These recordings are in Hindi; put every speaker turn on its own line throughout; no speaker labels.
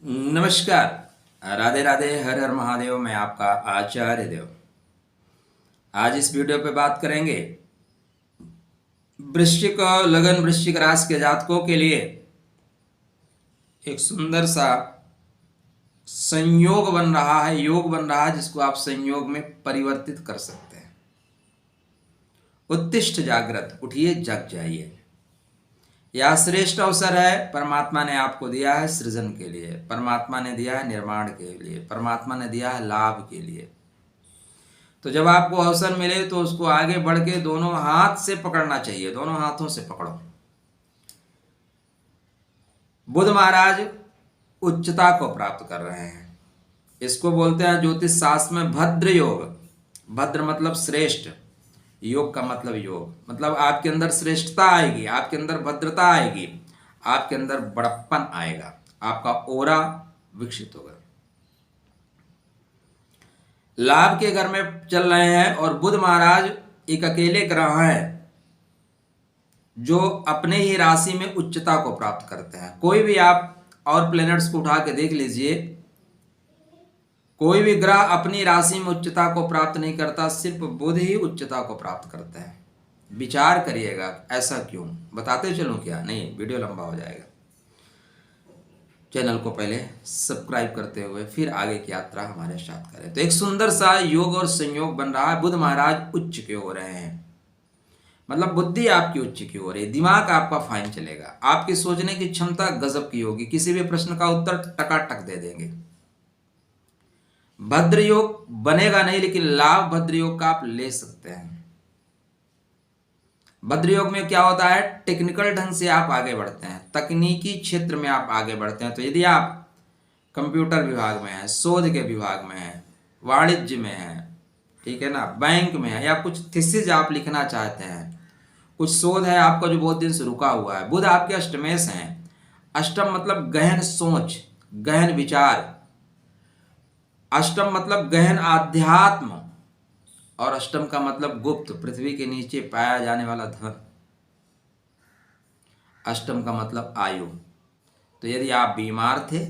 नमस्कार। राधे राधे, हर हर महादेव। मैं आपका आचार्य देव। आज इस वीडियो पे बात करेंगे वृश्चिक और लगन वृश्चिक राशि के जातकों के लिए एक सुंदर सा संयोग बन रहा है, योग बन रहा है, जिसको आप संयोग में परिवर्तित कर सकते हैं। उत्तिष्ठ जागृत, उठिए जग जाइए। यह श्रेष्ठ अवसर है, परमात्मा ने आपको दिया है सृजन के लिए, परमात्मा ने दिया है निर्माण के लिए, परमात्मा ने दिया है लाभ के लिए। तो जब आपको अवसर मिले तो उसको आगे बढ़ के दोनों हाथ से पकड़ना चाहिए, दोनों हाथों से पकड़ो। बुध महाराज उच्चता को प्राप्त कर रहे हैं। इसको बोलते हैं ज्योतिष शास्त्र में भद्र योग। भद्र मतलब श्रेष्ठ, योग का मतलब योग, मतलब आपके अंदर श्रेष्ठता आएगी, आपके अंदर भद्रता आएगी, आपके अंदर बड़प्पन आएगा, आपका ओरा विकसित होगा। लाभ के घर में चल रहे हैं और बुध महाराज एक अकेले ग्रह हैं जो अपने ही राशि में उच्चता को प्राप्त करते हैं। कोई भी आप और प्लैनेट्स को उठा के देख लीजिए, कोई भी ग्रह अपनी राशि में उच्चता को प्राप्त नहीं करता, सिर्फ बुध ही उच्चता को प्राप्त करता है। विचार करिएगा, ऐसा क्यों? बताते चलूं क्या? नहीं, वीडियो लंबा हो जाएगा। चैनल को पहले सब्सक्राइब करते हुए फिर आगे की यात्रा हमारे साथ करें। तो एक सुंदर सा योग और संयोग बन रहा है। बुध महाराज उच्च के हो रहे हैं, मतलब बुद्धि आपकी उच्च की हो रही है, दिमाग आपका फाइन चलेगा, आपकी सोचने की क्षमता गजब की होगी, किसी भी प्रश्न का उत्तर टकाटक दे देंगे। भद्र योग बनेगा नहीं, लेकिन लाभ भद्र योग का आप ले सकते हैं। भद्र योग में क्या होता है, टेक्निकल ढंग से आप आगे बढ़ते हैं, तकनीकी क्षेत्र में आप आगे बढ़ते हैं। तो यदि आप कंप्यूटर विभाग में हैं, शोध के विभाग में हैं, वाणिज्य में हैं, ठीक है ना, बैंक में है, या कुछ थीसिस आप लिखना चाहते हैं, कुछ शोध है आपका जो बहुत दिन से रुका हुआ है, बुध आपके अष्टमेश हैं। अष्टम मतलब गहन सोच, गहन विचार, अष्टम मतलब गहन आध्यात्म, और अष्टम का मतलब गुप्त, पृथ्वी के नीचे पाया जाने वाला धन। अष्टम का मतलब आयु। तो यदि आप बीमार थे,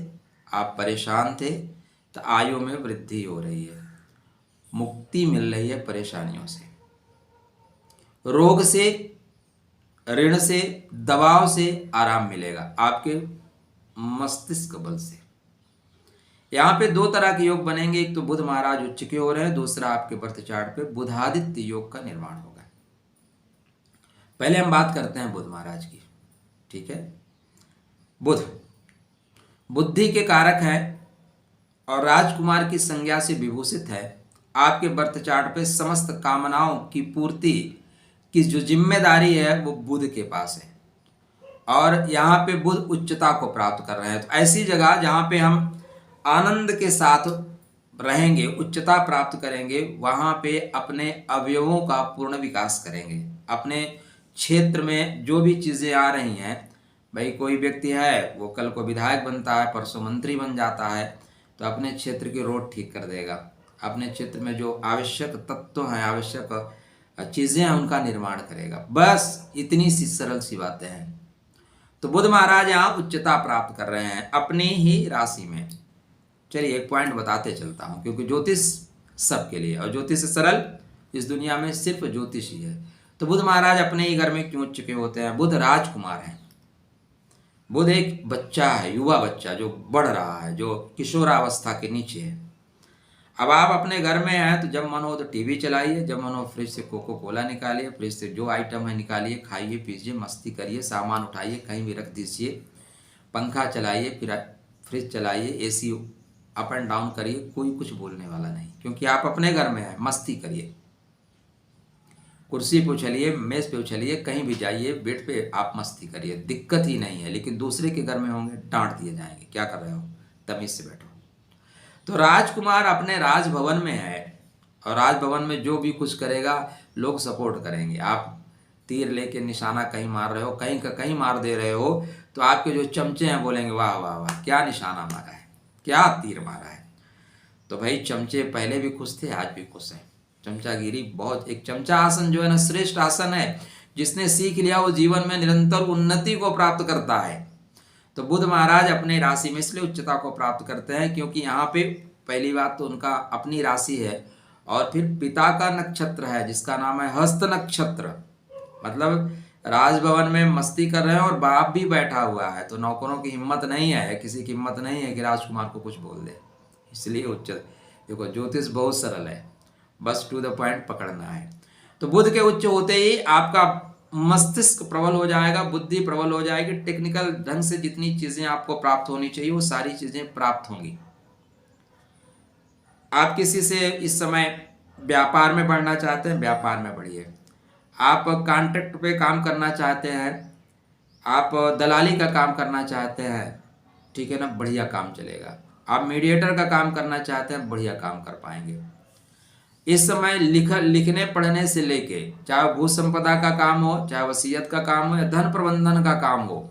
आप परेशान थे, तो आयु में वृद्धि हो रही है, मुक्ति मिल रही है परेशानियों से, रोग से, ऋण से, दबाव से आराम मिलेगा आपके मस्तिष्क बल से। यहाँ पे दो तरह के योग बनेंगे, एक तो बुध महाराज उच्च के हो रहे हैं, दूसरा आपके बर्थ चार्ट पे बुधादित्य योग का निर्माण होगा। पहले हम बात करते हैं बुध महाराज की, ठीक है। बुध बुद्धि के कारक है और राजकुमार की संज्ञा से विभूषित है। आपके बर्थ चार्ट पे समस्त कामनाओं की पूर्ति की जो जिम्मेदारी है वो बुध के पास है, और यहाँ पे बुध उच्चता को प्राप्त कर रहे हैं। तो ऐसी जगह जहाँ पे हम आनंद के साथ रहेंगे, उच्चता प्राप्त करेंगे, वहाँ पे अपने अवयवों का पूर्ण विकास करेंगे। अपने क्षेत्र में जो भी चीज़ें आ रही हैं, भाई कोई व्यक्ति है वो कल को विधायक बनता है, परसों मंत्री बन जाता है, तो अपने क्षेत्र की रोड ठीक कर देगा, अपने क्षेत्र में जो आवश्यक तत्व हैं, आवश्यक चीज़ें हैं, उनका निर्माण करेगा। बस इतनी सी सरल सी बातें हैं। तो बुध महाराज यहाँ उच्चता प्राप्त कर रहे हैं अपनी ही राशि में। चलिए एक पॉइंट बताते चलता हूँ, क्योंकि ज्योतिष सबके लिए, और ज्योतिष से सरल इस दुनिया में सिर्फ ज्योतिष ही है। तो बुध महाराज अपने ही घर में क्यों उच्च के होते हैं? बुध राजकुमार हैं। बुध एक बच्चा है, युवा बच्चा जो बढ़ रहा है, जो किशोरावस्था के नीचे है। अब आप अपने घर में हैं तो जब मन हो तो टीवी चलाइए, जब मन हो फ्रिज से कोको कोला निकालिए, फ्रिज से जो आइटम है निकालिए, खाइए पीजिए, मस्ती करिए, सामान उठाइए कहीं भी रख दीजिए, पंखा चलाइए, फिर फ्रिज चलाइए, एसी अप एंड डाउन करिए, कोई कुछ बोलने वाला नहीं, क्योंकि आप अपने घर में हैं। मस्ती करिए, कुर्सी पे उछलिए, मेज पे उछलिए, कहीं भी जाइए, बेड पे आप मस्ती करिए, दिक्कत ही नहीं है। लेकिन दूसरे के घर में होंगे, डांट दिए जाएंगे, क्या कर रहे हो, तमीज से बैठो। तो राजकुमार अपने राजभवन में है, और राजभवन में जो भी कुछ करेगा लोग सपोर्ट करेंगे। आप तीर लेके निशाना कहीं मार रहे हो, कहीं का कहीं मार दे रहे हो, तो आपके जो चमचे हैं बोलेंगे वाह वाह वाह, क्या निशाना मारा है, क्या तीर मारा है। तो भाई चमचे पहले भी खुश थे, आज भी खुश हैं। चमचागिरी बहुत, एक चमचा आसन जो है ना, श्रेष्ठ आसन है। जिसने सीख लिया वो जीवन में निरंतर उन्नति को प्राप्त करता है। तो बुध महाराज अपने राशि में इसलिए उच्चता को प्राप्त करते हैं क्योंकि यहाँ पे पहली बात तो उनका अपनी राशि है और फिर पिता का नक्षत्र है जिसका नाम है हस्त नक्षत्र। मतलब राजभवन में मस्ती कर रहे हैं और बाप भी बैठा हुआ है, तो नौकरों की हिम्मत नहीं है, किसी की हिम्मत नहीं है कि राजकुमार को कुछ बोल दे। इसलिए उच्च देखो ज्योतिष बहुत सरल है, बस टू द पॉइंट पकड़ना है। तो बुध के उच्च होते ही आपका मस्तिष्क प्रबल हो जाएगा, बुद्धि प्रबल हो जाएगी, टेक्निकल ढंग से जितनी चीजें आपको प्राप्त होनी चाहिए वो सारी चीजें प्राप्त होंगी। आप किसी से इस समय व्यापार में बढ़ना चाहते हैं, व्यापार में बढ़िए। आप कॉन्ट्रैक्ट पे काम करना चाहते हैं, आप दलाली का काम करना चाहते हैं, ठीक है ना, बढ़िया काम चलेगा। आप मीडिएटर का काम करना चाहते हैं, बढ़िया काम कर पाएंगे। इस समय लिखने पढ़ने से लेके चाहे भू संपदा का काम हो, चाहे वसीयत का काम हो या धन प्रबंधन का काम हो,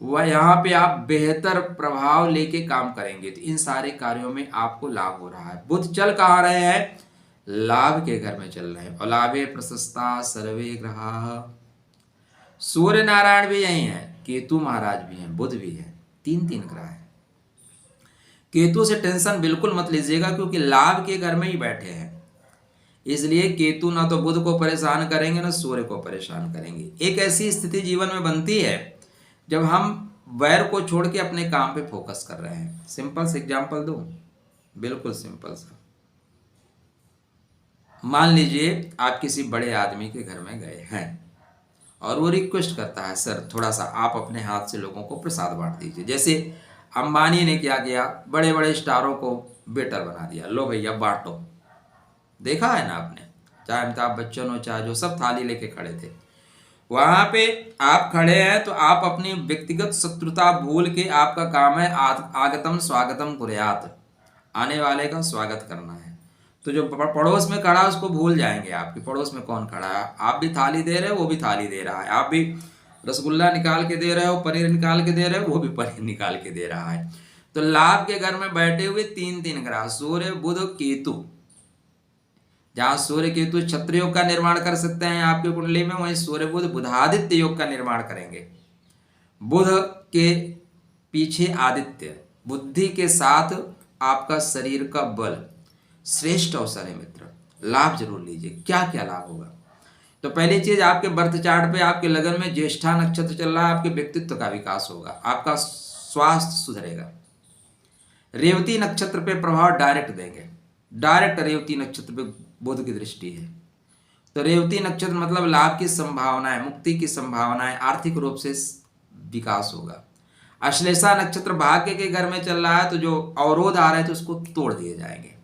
वह यहाँ पे आप बेहतर प्रभाव लेके काम करेंगे। तो इन सारे कार्यों में आपको लाभ हो रहा है। बुध चल कहाँ रहे हैं? लाभ के घर में चल रहे हैं। और लाभे प्रशस्ता सर्वे ग्रहा, सूर्य नारायण भी यही है, केतु महाराज भी हैं, बुध भी है, तीन ग्रह है। केतु से टेंशन बिल्कुल मत लीजिएगा क्योंकि लाभ के घर में ही बैठे हैं, इसलिए केतु ना तो बुध को परेशान करेंगे ना सूर्य को परेशान करेंगे। एक ऐसी स्थिति जीवन में बनती है जब हम वैर को छोड़ के अपने काम पे फोकस कर रहे हैं। सिंपल से एग्जांपल दूं, बिल्कुल सिंपल सा। मान लीजिए आप किसी बड़े आदमी के घर में गए हैं और वो रिक्वेस्ट करता है, सर थोड़ा सा आप अपने हाथ से लोगों को प्रसाद बांट दीजिए। जैसे अंबानी ने क्या किया, बड़े बड़े स्टारों को वेटर बना दिया, लो भैया बांटो। देखा है ना आपने, चाहे अमिताभ बच्चन हो चाहे जो, सब थाली लेके खड़े थे। वहां पे आप खड़े हैं तो आप अपनी व्यक्तिगत शत्रुता भूल के आपका काम है आगतम स्वागतम कुर्यात, आने वाले का स्वागत करना है। तो जो पड़ोस में खड़ा है उसको भूल जाएंगे आपके पड़ोस में कौन खड़ा है। आप भी थाली दे रहे हो, वो भी थाली दे रहा है, आप भी रसगुल्ला निकाल के दे रहे हो, पनीर निकाल के दे रहे हो, वो भी पनीर निकाल के दे रहा है। तो लाभ के घर में बैठे हुए तीन ग्रह सूर्य बुध केतु, जहां सूर्य केतु क्षत्र योग का निर्माण कर सकते हैं आपकी कुंडली में, वहीं सूर्य बुध बुधादित्य योग का निर्माण करेंगे। बुध के पीछे आदित्य, बुद्धि के साथ आपका शरीर का बल, श्रेष्ठ अवसर है मित्र, लाभ जरूर लीजिए। क्या क्या लाभ होगा? तो पहली चीज, आपके बर्थ चार्ट पे आपके लगन में ज्येष्ठा नक्षत्र चल रहा है, आपके व्यक्तित्व का विकास होगा, आपका स्वास्थ्य सुधरेगा। रेवती नक्षत्र पे प्रभाव डायरेक्ट देंगे, डायरेक्ट रेवती नक्षत्र पे बुध की दृष्टि है। तो रेवती नक्षत्र मतलब लाभ की संभावनाएं, मुक्ति की संभावनाएं, आर्थिक रूप से विकास होगा। अश्लेषा नक्षत्र भाग्य के घर में चल रहा है, तो जो अवरोध आ रहे थे उसको तोड़ दिए जाएंगे।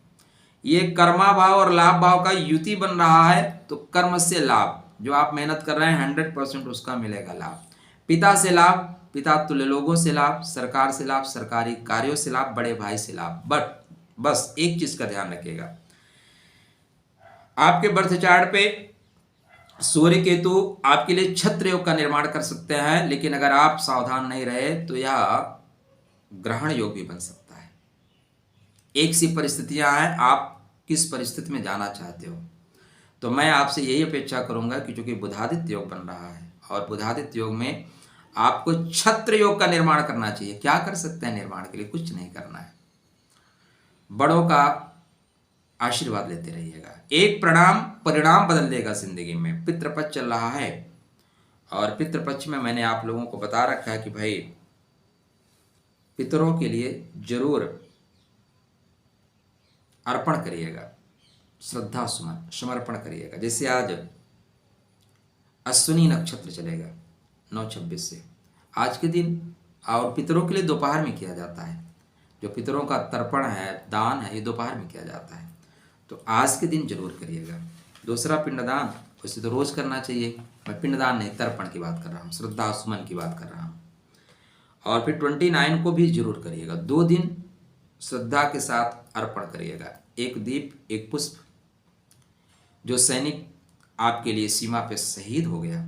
ये कर्मा भाव और लाभ भाव का युति बन रहा है, तो कर्म से लाभ, जो आप मेहनत कर रहे हैं 100% उसका मिलेगा लाभ। पिता से लाभ, पिता तुल्य लोगों से लाभ, सरकार से लाभ, सरकारी कार्यों से लाभ, बड़े भाई से लाभ। बट बस एक चीज का ध्यान रखिएगा, आपके बर्थ चार्ट पे सूर्य केतु आपके लिए छत्र योग का निर्माण कर सकते हैं, लेकिन अगर आप सावधान नहीं रहे तो यह ग्रहण योग भी बन सकता है। एक सी परिस्थितियां हैं, आप किस परिस्थिति में जाना चाहते हो। तो मैं आपसे यही अपेक्षा करूंगा कि चूंकि बुधादित्य योग बन रहा है और बुधादित्य योग में आपको छत्र योग का निर्माण करना चाहिए। क्या कर सकते हैं निर्माण के लिए? कुछ नहीं करना है, बड़ों का आशीर्वाद लेते रहिएगा। एक परिणाम बदल देगा जिंदगी में। पितृपक्ष चल रहा है और पितृपक्ष में मैंने आप लोगों को बता रखा है कि भाई पितरों के लिए जरूर अर्पण करिएगा, श्रद्धा सुमन समर्पण करिएगा। जैसे आज अश्विनी नक्षत्र चलेगा 9/26 से, आज के दिन, और पितरों के लिए दोपहर में किया जाता है। जो पितरों का तर्पण है, दान है, ये दोपहर में किया जाता है, तो आज के दिन जरूर करिएगा। दूसरा पिंडदान, वैसे तो रोज करना चाहिए, मैं पिंडदान नहीं तर्पण की बात कर रहा हूँ, श्रद्धा सुमन की बात कर रहा हूँ। और फिर 29 को भी जरूर करिएगा। 2 दिन श्रद्धा के साथ अर्पण करिएगा, एक दीप एक पुष्प। जो सैनिक आपके लिए सीमा पे शहीद हो गया,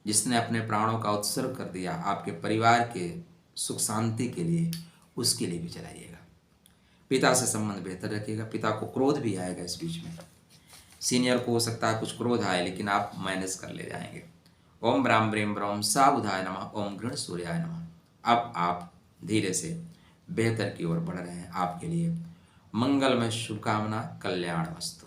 जिसने अपने प्राणों का उत्सर्ग कर दिया आपके परिवार के सुख शांति के लिए, उसके लिए भी चलाइएगा। पिता से संबंध बेहतर रखिएगा। पिता को क्रोध भी आएगा इस बीच में, सीनियर को हो सकता है कुछ क्रोध आए, लेकिन आप मैनेज कर ले जाएंगे। ओम ब्राम ब्रेम ब्रह्म सा बुधाय नमः, ओम गृण सूर्याय नमः। अब आप धीरे से बेहतर की ओर बढ़ रहे हैं। आपके लिए मंगलमय शुभकामना, कल्याण वस्तु।